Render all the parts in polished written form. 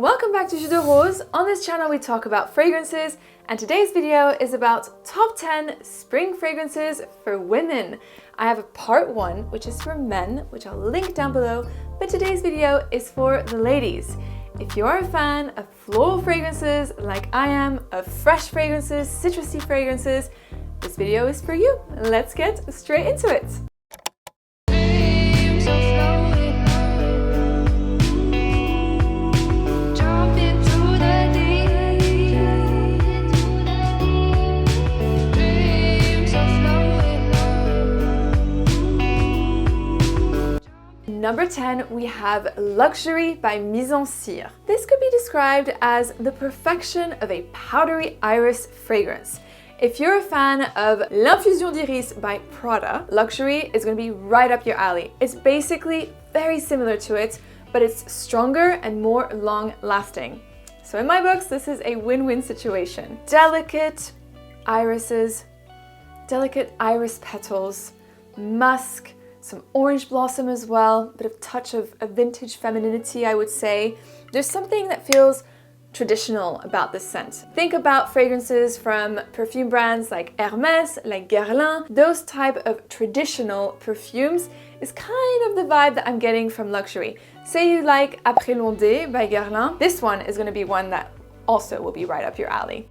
Welcome back to Jus de Rose. On this channel we talk about fragrances, and today's video is about top 10 spring fragrances for women. I have a part 1 which is for men, which I'll link down below, but today's video is for the ladies. If you're a fan of floral fragrances like I am, of fresh fragrances, citrusy fragrances, this video is for you. Let's get straight into it. Number 10, we have Luxury by Mise en Cire. This could be described as the perfection of a powdery iris fragrance. If you're a fan of L'Infusion d'Iris by Prada, Luxury is going to be right up your alley. It's basically very similar to it, but it's stronger and more long-lasting. So in my books, this is a win-win situation. Delicate irises, delicate iris petals, musk, some orange blossom as well, a bit of touch of a vintage femininity, I would say. There's something that feels traditional about this scent. Think about fragrances from perfume brands like Hermès, like Guerlain. Those type of traditional perfumes is kind of the vibe that I'm getting from Luxury. Say you like Après l'Ondée by Guerlain, this one is going to be one that also will be right up your alley.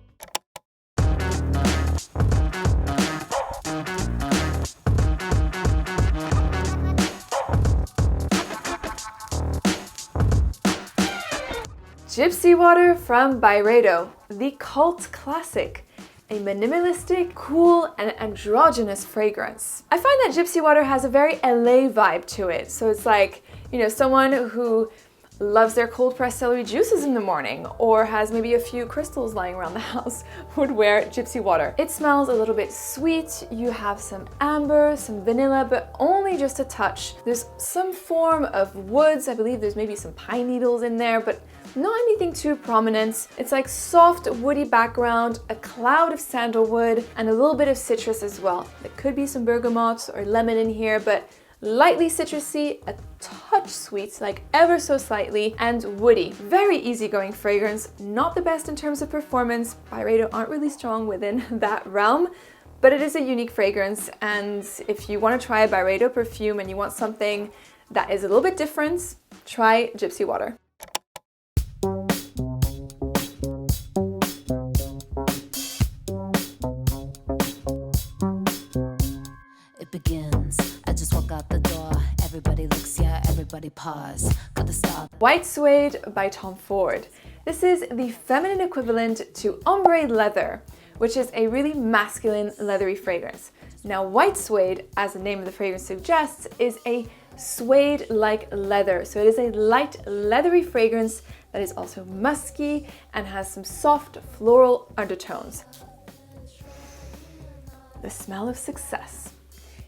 Gypsy Water from Byredo, the cult classic. A minimalistic, cool, and androgynous fragrance. I find that Gypsy Water has a very LA vibe to it. So it's like, you know, someone who loves their cold pressed celery juices in the morning or has maybe a few crystals lying around the house would wear Gypsy Water. It smells a little bit sweet. You have some amber, some vanilla, but only just a touch. There's some form of woods. I believe there's maybe some pine needles in there, but not anything too prominent. It's like soft woody background, a cloud of sandalwood, and a little bit of citrus as well. There could be some bergamot or lemon in here, but lightly citrusy, a touch sweet, like ever so slightly, and woody. Very easygoing fragrance, not the best in terms of performance. Byredo aren't really strong within that realm, but it is a unique fragrance, and if you want to try a Byredo perfume and you want something that is a little bit different, try Gypsy Water. Begins. I just walk out the door. Everybody looks, yeah, everybody pause. Got to stop. White Suede by Tom Ford. This is the feminine equivalent to ombre leather, which is a really masculine leathery fragrance. Now, white suede, as the name of the fragrance suggests, is a suede-like leather. So it is a light leathery fragrance that is also musky and has some soft floral undertones. The smell of success.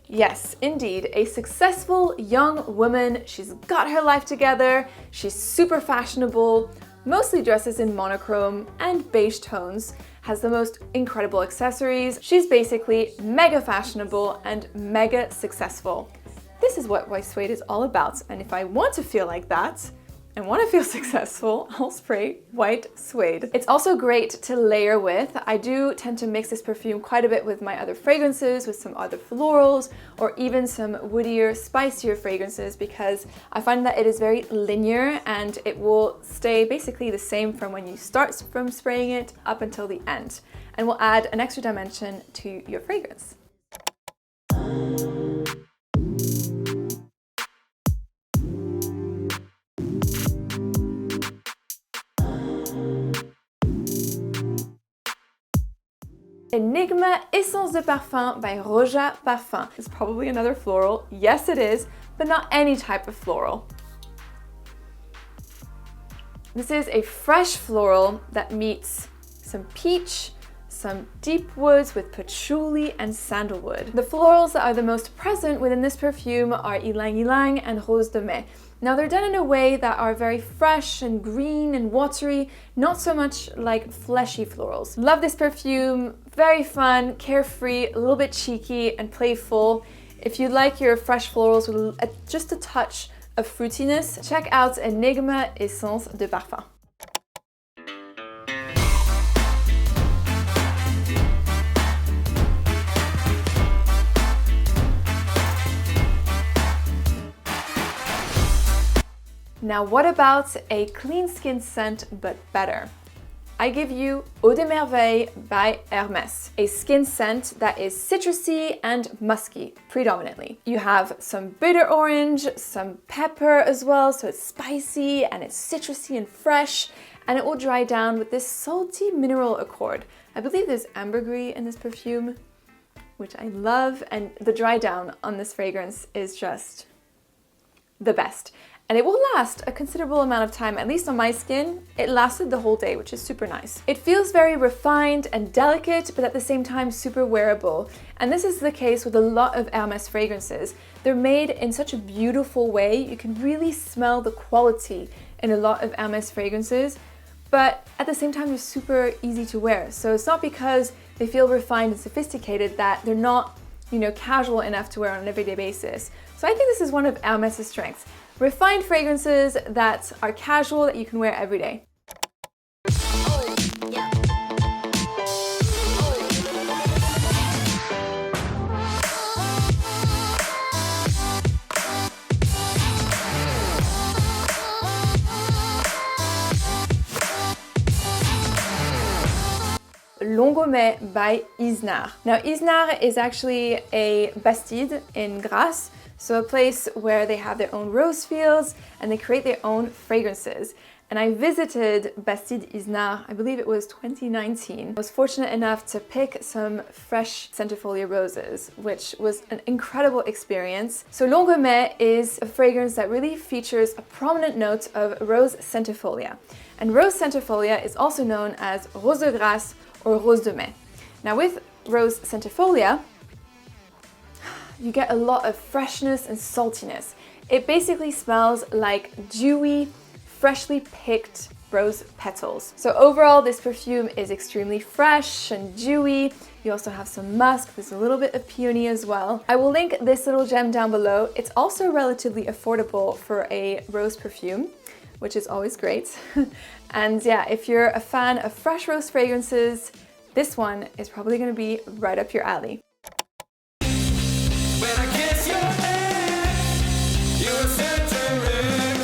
Yes, indeed, a successful young woman. She's got her life together, she's super fashionable, mostly dresses in monochrome and beige tones, has the most incredible accessories. She's basically mega fashionable and mega successful. This is what white suede is all about, and if I want to feel like that, and want to feel successful, I'll spray white suede. It's also great to layer with. I do tend to mix this perfume quite a bit with my other fragrances, with some other florals, or even some woodier, spicier fragrances, because I find that it is very linear and it will stay basically the same from when you start from spraying it up until the end, and will add an extra dimension to your fragrance. Enigma Essence de Parfum by Roja Parfum. It's probably another floral. Yes, it is, but not any type of floral. This is a fresh floral that meets some peach, some deep woods with patchouli and sandalwood. The florals that are the most present within this perfume are ylang ylang and rose de mai. Now they're done in a way that are very fresh and green and watery, not so much like fleshy florals. Love this perfume, very fun, carefree, a little bit cheeky and playful. If you like your fresh florals with just a touch of fruitiness, check out Enigma Essence de Parfum. Now what about a clean skin scent but better? I give you Eau de Merveille by Hermès, a skin scent that is citrusy and musky, predominantly. You have some bitter orange, some pepper as well, so it's spicy and it's citrusy and fresh, and it will dry down with this salty mineral accord. I believe there's ambergris in this perfume, which I love, and the dry down on this fragrance is just the best. And it will last a considerable amount of time, at least on my skin. It lasted the whole day, which is super nice. It feels very refined and delicate, but at the same time super wearable. And this is the case with a lot of Hermès fragrances. They're made in such a beautiful way. You can really smell the quality in a lot of Hermès fragrances, but at the same time, they're super easy to wear. So it's not because they feel refined and sophisticated that they're not, casual enough to wear on an everyday basis. So I think this is one of Hermès' strengths. Refined fragrances that are casual, that you can wear every day. Longomais by Iznar. Now Iznar is actually a bastide in Grasse, so a place where they have their own rose fields and they create their own fragrances. And I visited Bastide Iznar, I believe it was 2019. I was fortunate enough to pick some fresh centifolia roses, which was an incredible experience. So Longomais is a fragrance that really features a prominent note of rose centifolia. And rose centifolia is also known as rose de Grasse or rose de mai. Now with rose centifolia, you get a lot of freshness and saltiness. It basically smells like dewy, freshly picked rose petals. So overall, this perfume is extremely fresh and dewy. You also have some musk, there's a little bit of peony as well. I will link this little gem down below. It's also relatively affordable for a rose perfume, which is always great. And yeah, if you're a fan of fresh rose fragrances, this one is probably gonna be right up your alley. When I kiss your head, you're centering.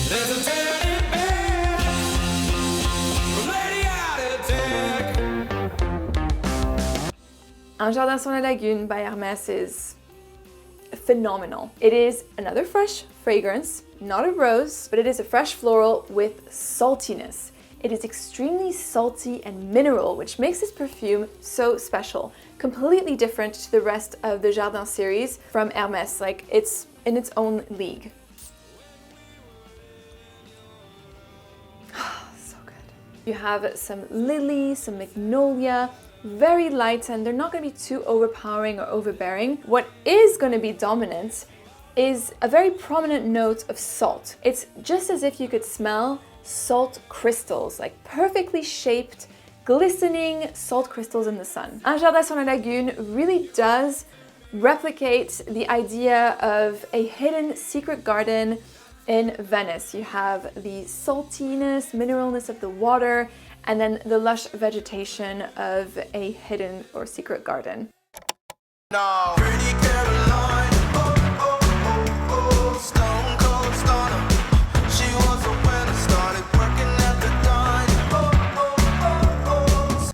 There's a teddy bear, ready out attack. Un Jardin sur la Lagune by Hermès is phenomenal. It is another fresh fragrance, not a rose, but it is a fresh floral with saltiness. It is extremely salty and mineral, which makes this perfume so special. Completely different to the rest of the Jardin series from Hermès, like it's in its own league. So good. You have some lily, some magnolia, very light, and they're not going to be too overpowering or overbearing. What is going to be dominant is a very prominent note of salt. It's just as if you could smell salt crystals, like perfectly shaped, glistening salt crystals in the sun. Un Jardin sur la Lagune really does replicate the idea of a hidden secret garden in Venice. You have the saltiness, mineralness of the water, and then the lush vegetation of a hidden or secret garden. No. Pretty Caroline, oh, oh, oh, oh, stone cold stunner. She was a winner, started working at the dine. Oh, oh, oh, oh.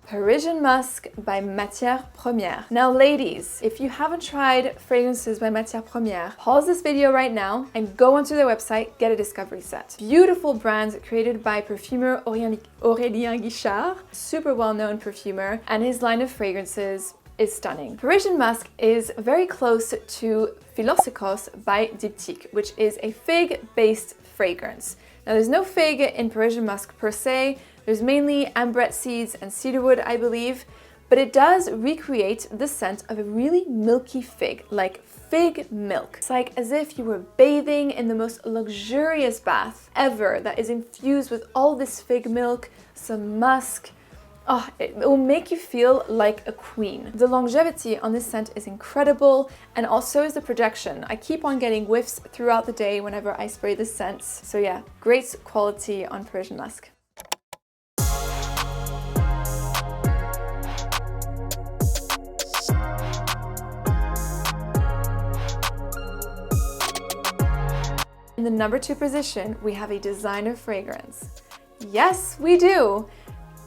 Parisian Musk by Matière Première. Now ladies, if you haven't tried fragrances by Matière Première, pause this video right now and go onto their website, get a discovery set. Beautiful brands created by perfumer Aurélien Guichard, super well-known perfumer, and his line of fragrances is stunning. Parisian Musk is very close to Philosophes by Diptyque, which is a fig-based fragrance. Now there's no fig in Parisian Musk per se, there's mainly ambrette seeds and cedarwood, I believe, but it does recreate the scent of a really milky fig, like fig milk. It's like as if you were bathing in the most luxurious bath ever that is infused with all this fig milk, some musk. Oh, it will make you feel like a queen. The longevity on this scent is incredible, and also is the projection. I keep on getting whiffs throughout the day whenever I spray this scent. So yeah, great quality on Parisian Musk. the number 2 position, we have a designer fragrance. Yes, we do!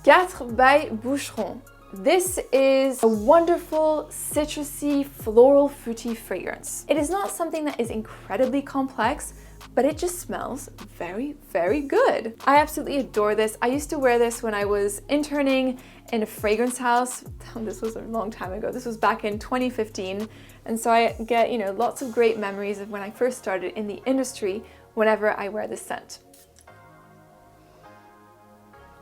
4 by Boucheron. This is a wonderful, citrusy, floral, fruity fragrance. It is not something that is incredibly complex, but it just smells very, very good. I absolutely adore this. I used to wear this when I was interning in a fragrance house. This was a long time ago. This was back in 2015. And so I get, lots of great memories of when I first started in the industry whenever I wear this scent.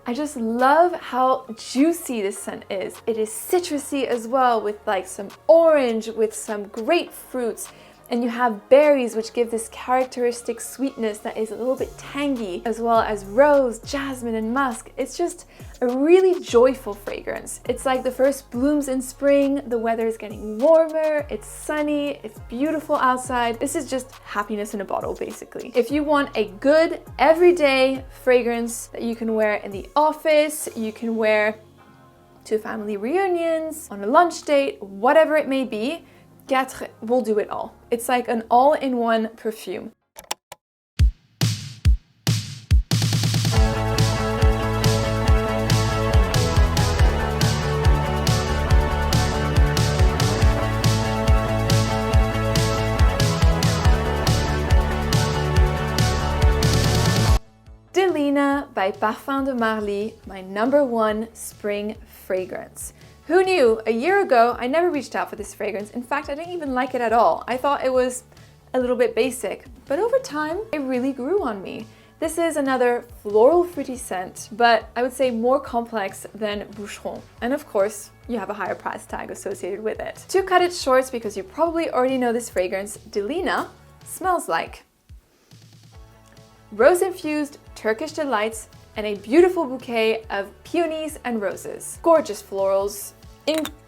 I just love how juicy this scent is. It is citrusy as well, with like some orange, with some grapefruits, and you have berries which give this characteristic sweetness that is a little bit tangy, as well as rose, jasmine, and musk. It's just a really joyful fragrance. It's like the first blooms in spring, the weather is getting warmer, it's sunny, it's beautiful outside. This is just happiness in a bottle, basically. If you want a good everyday fragrance that you can wear in the office, you can wear to family reunions, on a lunch date, whatever it may be, 4 will do it all. It's like an all-in-one perfume. Delena by Parfum de Marly, my number 1 spring fragrance. Who knew? A year ago, I never reached out for this fragrance. In fact, I didn't even like it at all. I thought it was a little bit basic, but over time, it really grew on me. This is another floral fruity scent, but I would say more complex than Boucheron. And of course, you have a higher price tag associated with it. To cut it short, because you probably already know this fragrance, Delena smells like rose-infused Turkish delights and a beautiful bouquet of peonies and roses. Gorgeous florals,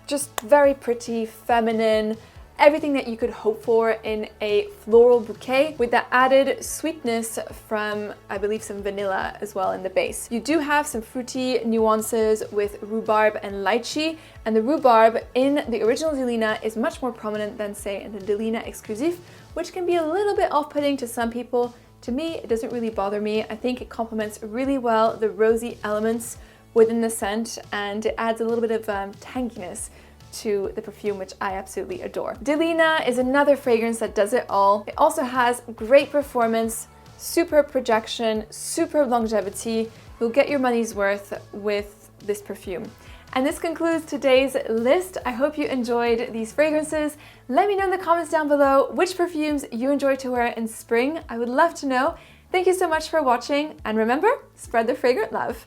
just very pretty, feminine, everything that you could hope for in a floral bouquet, with the added sweetness from, I believe, some vanilla as well in the base. You do have some fruity nuances with rhubarb and lychee, and the rhubarb in the original Delena is much more prominent than, say, in the Delena Exclusif, which can be a little bit off-putting to some people. To me, it doesn't really bother me. I think it complements really well the rosy elements within the scent, and it adds a little bit of tanginess to the perfume, which I absolutely adore. Delena is another fragrance that does it all. It also has great performance, superb projection, superb longevity. You'll get your money's worth with this perfume. And this concludes today's list. I hope you enjoyed these fragrances. Let me know in the comments down below which perfumes you enjoy to wear in spring. I would love to know. Thank you so much for watching, and remember, spread the fragrant love.